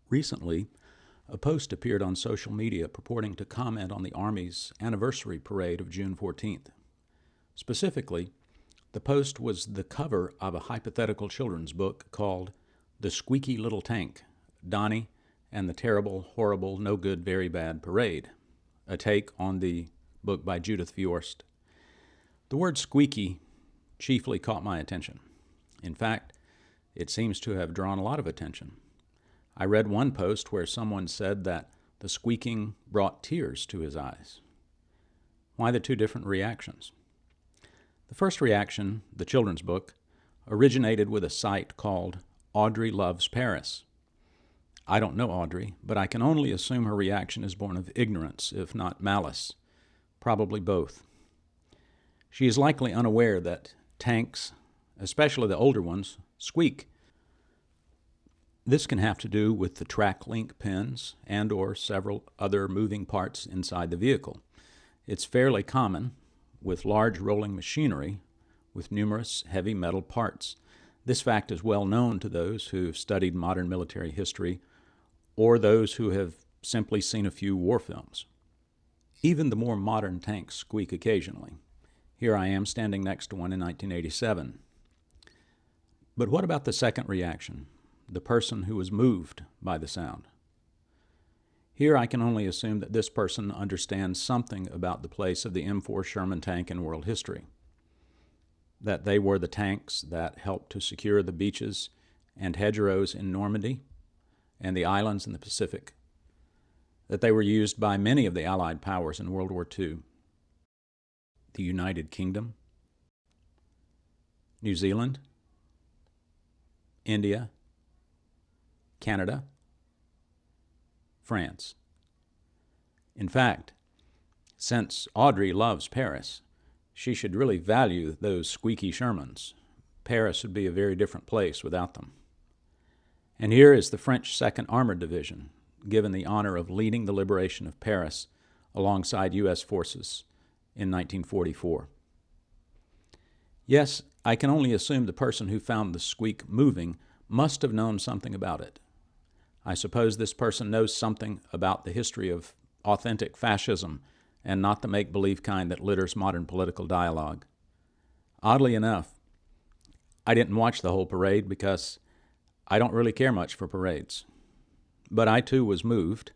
Recently, a post appeared on social media purporting to comment on the Army's anniversary parade of June 14th. Specifically, the post was the cover of a hypothetical children's book called The Squeaky Little Tank, Donnie and the Terrible, Horrible, No Good, Very Bad Parade, a take on the book by Judith Viorst. The word squeaky chiefly caught my attention. In fact, it seems to have drawn a lot of attention. I read one post where someone said that the squeaking brought tears to his eyes. Why the two different reactions? The first reaction, the children's book, originated with a site called Audrey Loves Paris. I don't know Audrey, but I can only assume her reaction is born of ignorance, if not malice, probably both. She is likely unaware that tanks, especially the older ones, squeak. This can have to do with the track link pins and or several other moving parts inside the vehicle. It's fairly common with large rolling machinery with numerous heavy metal parts. This fact is well known to those who've studied modern military history or those who have simply seen a few war films. Even the more modern tanks squeak occasionally. Here I am standing next to one in 1987. But what about the second reaction, the person who was moved by the sound? Here I can only assume that this person understands something about the place of the M4 Sherman tank in world history, that they were the tanks that helped to secure the beaches and hedgerows in Normandy and the islands in the Pacific, that they were used by many of the Allied powers in World War II, the United Kingdom, New Zealand, India, Canada, France. In fact, since Audrey loves Paris, she should really value those squeaky Shermans. Paris would be a very different place without them. And here is the French 2nd Armored Division, given the honor of leading the liberation of Paris alongside U.S. forces in 1944. Yes, I can only assume the person who found the squeak moving must have known something about it. I suppose this person knows something about the history of authentic fascism and not the make-believe kind that litters modern political dialogue. Oddly enough, I didn't watch the whole parade because I don't really care much for parades. But I too was moved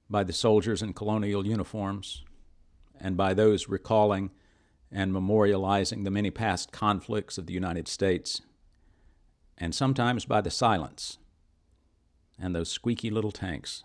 by the soldiers in colonial uniforms and by those recalling and memorializing the many past conflicts of the United States, and sometimes by the silence and those squeaky little tanks